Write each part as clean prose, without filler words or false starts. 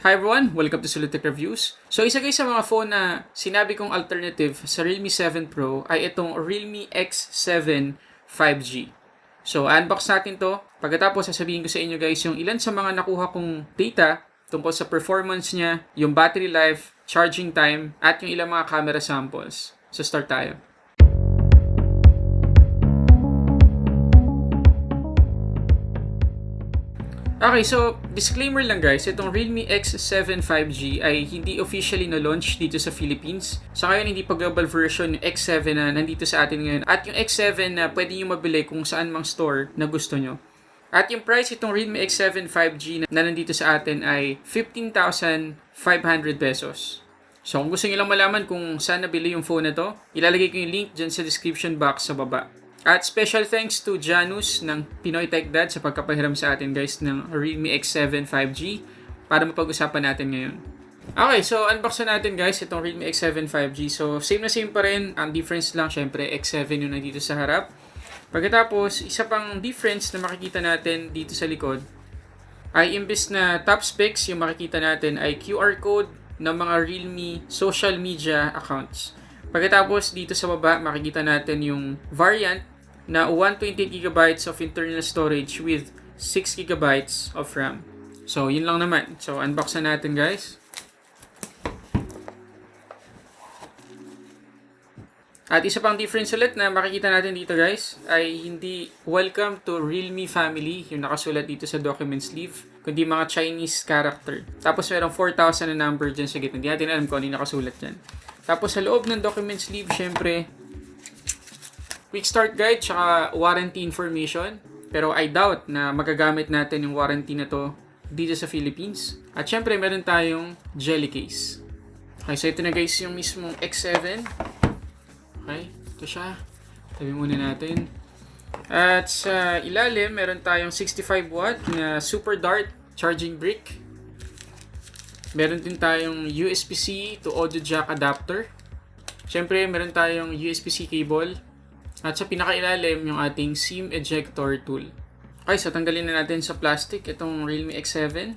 Hi everyone! Welcome to Sulit Tech Reviews. So isa guys sa mga phone na sinabi kong alternative sa Realme 7 Pro ay itong Realme X7 5G. So unbox natin to. Pagkatapos sasabihin ko sa inyo guys yung ilan sa mga nakuha kong data tungkol sa performance niya, yung battery life, charging time, at yung ilang mga camera samples. So start tayo. Okay, so disclaimer lang guys, itong Realme X7 5G ay hindi officially na-launch dito sa Philippines. Sa ngayon, hindi pa global version yung X7 na nandito sa atin ngayon. At yung X7 na pwede nyo mabili kung saan mang store na gusto nyo. At yung price itong Realme X7 5G na nandito sa atin ay 15,500 pesos. So kung gusto nyo lang malaman kung saan nabili yung phone na to, ilalagay ko yung link dyan sa description box sa baba. At special thanks to Janus ng Pinoy Tech Dad sa pagkapahiram sa atin guys ng Realme X7 5G para mapag-usapan natin ngayon. Okay, so unbox na natin guys itong Realme X7 5G. So same na same pa rin, ang difference lang syempre X7 yung nandito sa harap. Pagkatapos, isa pang difference na makikita natin dito sa likod ay imbes na top specs yung makikita natin ay QR code ng mga Realme social media accounts. Pagkatapos dito sa baba makikita natin yung variant na 128GB of internal storage with 6GB of RAM. So, yun lang naman. So, unbox na natin guys. At isa pang difference ulit na makikita natin dito guys ay hindi welcome to Realme family yung nakasulat dito sa document sleeve, kundi mga Chinese character. Tapos merong 4,000 na number dyan sa gitna. Hindi natin alam kung ano yung nakasulat dyan. Tapos sa loob ng document sleeve, syempre, quick start guide tsaka warranty information. Pero I doubt na magagamit natin yung warranty na to dito sa Philippines. At syempre, meron tayong jelly case. Okay, so ito na guys yung mismong X7. Okay, ito siya. Tabi muna natin. At sa ilalim, meron tayong 65 watt na super dart charging brick. Meron din tayong USB-C to audio jack adapter. Syempre, meron tayong USB-C cable. At sa pinakailalim, yung ating SIM ejector tool. Okay, so tanggalin na natin sa plastic itong Realme X7.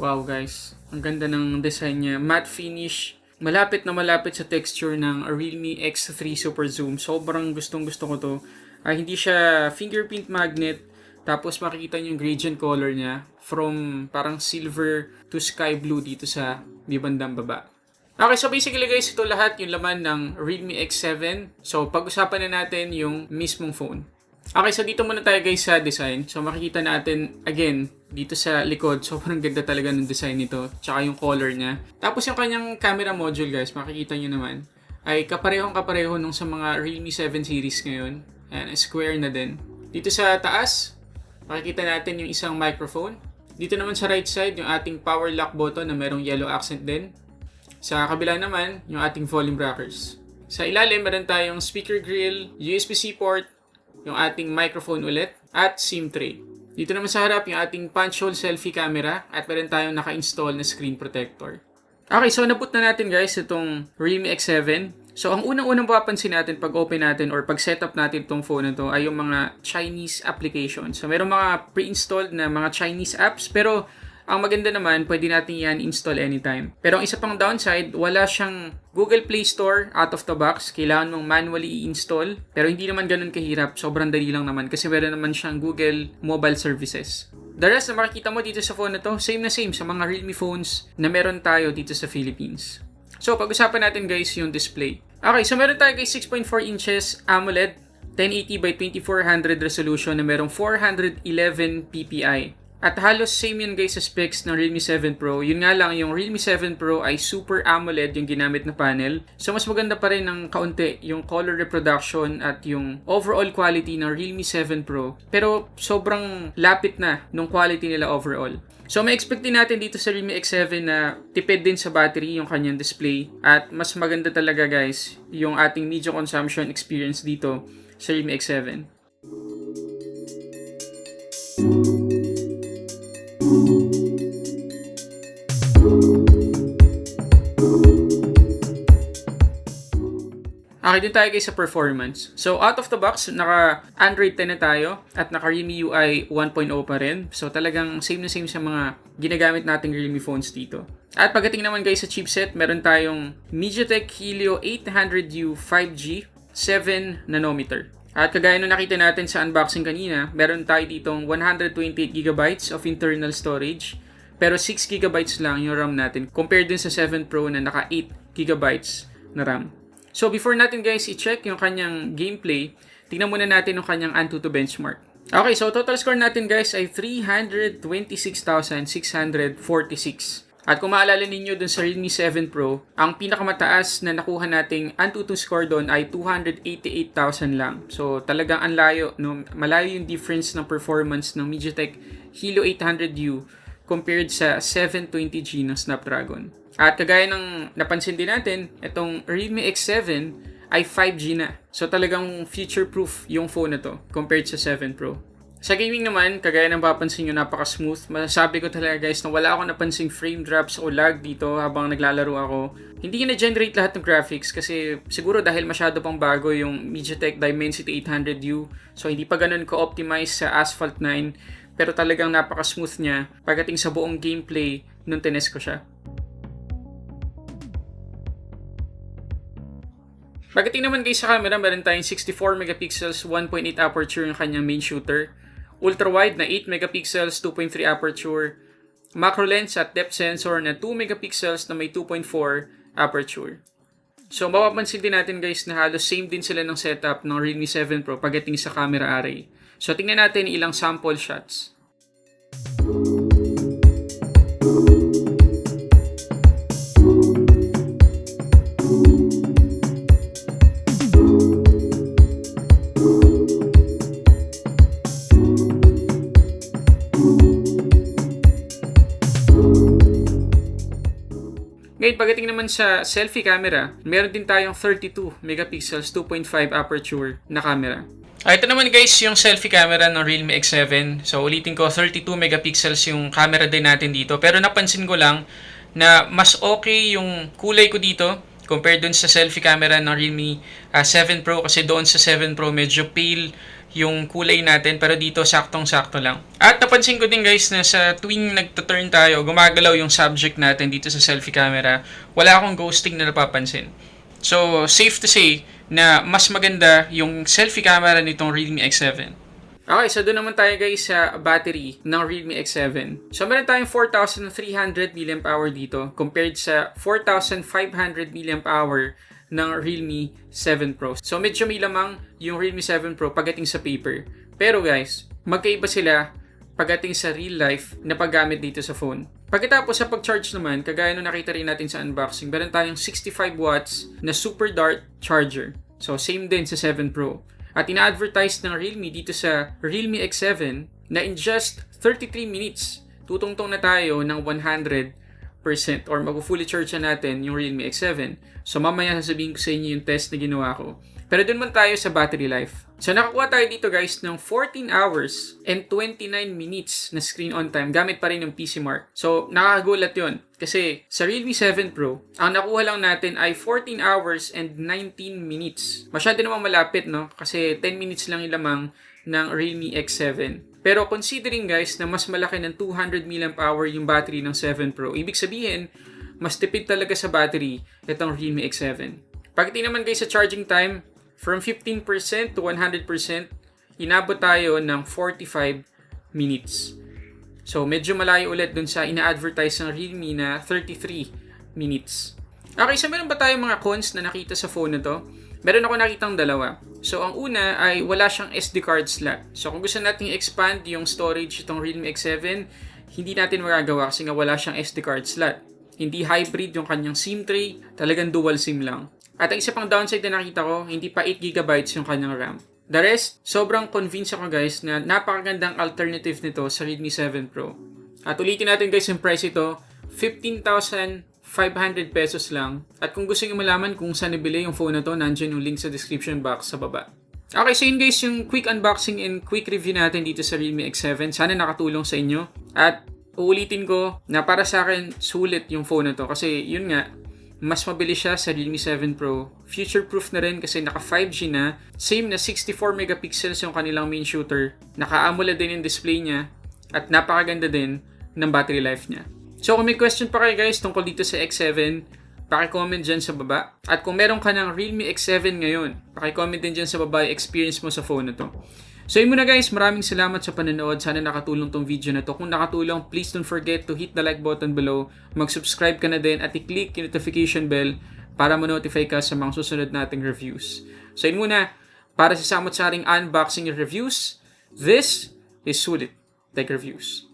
Wow guys, ang ganda ng design niya. Matte finish. Malapit na malapit sa texture ng Realme X3 Super Zoom. Sobrang gustong-gusto ko to. Hindi siya fingerprint magnet. Tapos makikita niyo yung gradient color niya from parang silver to sky blue dito sa bandang baba. Okay, so basically guys, ito lahat yung laman ng Realme X7. So pag-usapan na natin yung mismong phone. Okay, so dito muna tayo guys sa design. So makikita natin again dito sa likod, sobrang ganda talaga ng design nito. Tsaka yung color niya. Tapos yung kanyang camera module guys, makikita nyo naman, ay kaparehong-kapareho nung sa mga Realme 7 series ngayon. Ayan, square na din. Dito sa taas, makikita natin yung isang microphone. Dito naman sa right side, yung ating power lock button na merong yellow accent din. Sa kabila naman, yung ating volume rockers. Sa ilalim, meron tayong speaker grill, USB-C port, yung ating microphone ulit, at SIM tray. Dito naman sa harap, yung ating punch hole selfie camera, at meron tayong naka-install na screen protector. Okay, so nabut na natin guys itong Realme X7. So ang unang-unang mapapansin natin pag open natin or pag setup natin itong phone na to ay yung mga Chinese applications. So meron mga pre-installed na mga Chinese apps, pero ang maganda naman, pwede natin yan install anytime. Pero ang isa pang downside, wala siyang Google Play Store out of the box. Kailangan mong manually i-install. Pero hindi naman ganun kahirap. Sobrang dali lang naman kasi meron naman siyang Google Mobile Services. The rest na makikita mo dito sa phone na to, same na same sa mga Realme phones na meron tayo dito sa Philippines. So, pag-usapan natin guys yung display. Okay, so meron tayo guys 6.4 inches AMOLED 1080 by 2400 resolution na merong 411 ppi. At halos same yun guys sa specs ng Realme 7 Pro. Yun nga lang, yung Realme 7 Pro ay Super AMOLED yung ginamit na panel. So mas maganda pa rin ng kaunti yung color reproduction at yung overall quality ng Realme 7 Pro. Pero sobrang lapit na nung quality nila overall. So may expect din natin dito sa Realme X7 na tipid din sa battery yung kanyang display. At mas maganda talaga guys yung ating media consumption experience dito sa Realme X7. Okay, din tayo guys sa performance. So, out of the box, naka Android 10 na tayo at naka Realme UI 1.0 pa rin. So, talagang same na same sa mga ginagamit nating Realme phones dito. At pagdating naman guys sa chipset, meron tayong MediaTek Helio 800U 5G 7nm. At kagaya nung nakita natin sa unboxing kanina, meron tayo ditong 128GB of internal storage. Pero 6GB lang yung RAM natin compared dun sa 7 Pro na naka 8GB na RAM. So before natin guys i-check yung kanyang gameplay, tingnan muna natin yung kanyang Antutu benchmark. Okay, so total score natin guys ay 326,646. At kung maalala ninyo dun sa Realme 7 Pro, ang pinakamataas na nakuha nating Antutu score doon ay 288,000 lang. So talagang ang layo, no? Malayo yung difference ng performance ng MediaTek Helio 800U compared sa 720G ng Snapdragon. At kagaya ng napansin din natin, itong Realme X7 ay 5G na. So talagang future-proof yung phone na to compared sa 7 Pro. Sa gaming naman, kagaya ng papansin nyo, napaka-smooth. Masasabi ko talaga guys na wala akong napansing frame drops o lag dito habang naglalaro ako. Hindi na-generate lahat ng graphics kasi siguro dahil masyado pang bago yung MediaTek Dimensity 800U. So hindi pa ganun ko-optimize sa Asphalt 9. Pero talagang napaka-smooth niya pagdating sa buong gameplay nung tinest ko siya. Pagdating naman guys sa camera, meron tayong 64 megapixels 1.8 aperture yung kanyang main shooter. Ultra wide na 8 megapixels 2.3 aperture. Macro lens at depth sensor na 2 megapixels na may 2.4 aperture. So mapapansin din natin guys na halos same din sila ng setup ng Realme 7 Pro pagdating sa camera array. So tingnan natin ilang sample shots. Ngayon, pagdating naman sa selfie camera, meron din tayong 32 megapixels 2.5 aperture na camera. Ito naman guys yung selfie camera ng Realme X7. So ulitin ko, 32 megapixels yung camera din natin dito. Pero napansin ko lang na mas okay yung kulay ko dito compared dun sa selfie camera ng Realme 7 Pro. Kasi doon sa 7 Pro medyo pale yung kulay natin, pero dito saktong-sakto lang. At napansin ko din guys na sa tuwing nagtuturn tayo, gumagalaw yung subject natin dito sa selfie camera. Wala akong ghosting na napapansin. So, safe to say na mas maganda yung selfie camera nitong Realme X7. Okay, so doon naman tayo guys sa battery ng Realme X7. So, meron tayong 4,300 mAh dito compared sa 4,500 mAh ng Realme 7 Pro. So, medyo may lamang yung Realme 7 Pro pagdating sa paper. Pero guys, magkaiba sila pagdating sa real life na paggamit dito sa phone. Pagkatapos sa pag-charge naman, kagaya nung nakita rin natin sa unboxing, meron tayong 65 watts na super dart charger. So, same din sa 7 Pro. At ina-advertise ng Realme dito sa Realme X7 na in just 33 minutes, tutungtong na tayo ng 100% or mag-fully charge na natin yung Realme X7. So mamaya sasabihin ko sa inyo yung test na ginawa ko. Pero dun man tayo sa battery life. So nakakuha tayo dito guys ng 14 hours and 29 minutes na screen on time gamit pa rin yung PC Mark. So nakakagulat yun. Kasi sa Realme 7 Pro, ang nakuha lang natin ay 14 hours and 19 minutes. Masyado namang malapit, no? Kasi 10 minutes lang yung lamang ng Realme X7. Pero considering guys na mas malaki ng 200 mAh yung battery ng 7 Pro, ibig sabihin, mas tipid talaga sa battery itong Realme X7. Pagdating naman guys sa charging time, from 15% to 100%, inabot tayo ng 45 minutes. So medyo malayo ulit dun sa ina-advertise ng Realme na 33 minutes. Okay, so meron ba tayong mga cons na nakita sa phone na to? Meron ako nakitang dalawa. So, ang una ay wala siyang SD card slot. So, kung gusto nating expand yung storage itong Realme X7, hindi natin magagawa kasi nga wala siyang SD card slot. Hindi hybrid yung kanyang SIM tray, talagang dual SIM lang. At ang isa pang downside na nakita ko, hindi pa 8GB yung kanyang RAM. The rest, sobrang convinced ako guys na napakagandang alternative nito sa Realme 7 Pro. At ulitin natin guys yung price ito, 15,500 pesos lang. At kung gusto nyo malaman kung saan nabili yung phone na to, nandiyan yung link sa description box sa baba. Okay, so yun guys yung quick unboxing and quick review natin dito sa Realme X7. Sana nakatulong sa inyo. At uulitin ko na para sa akin, sulit yung phone na to. Kasi yun nga, Mas mabilis siya sa Realme 7 Pro. Future-proof na rin kasi naka 5G na. Same na 64 megapixels yung kanilang main shooter. Naka-AMOLED din yung display niya. At napakaganda din ng battery life niya. So kung may question pa kayo guys tungkol dito sa X7, paki-comment dyan sa baba. At kung meron ka ng Realme X7 ngayon, paki-comment din dyan sa baba yung experience mo sa phone na to. So yun muna guys, maraming salamat sa panonood. Sana nakatulong tong video na to. Kung nakatulong, please don't forget to hit the like button below. Mag-subscribe ka na din at i-click yung notification bell para ma-notify ka sa mga susunod nating reviews. So yun muna, para sa samot-saring unboxing and reviews, this is Sulit Tech Reviews.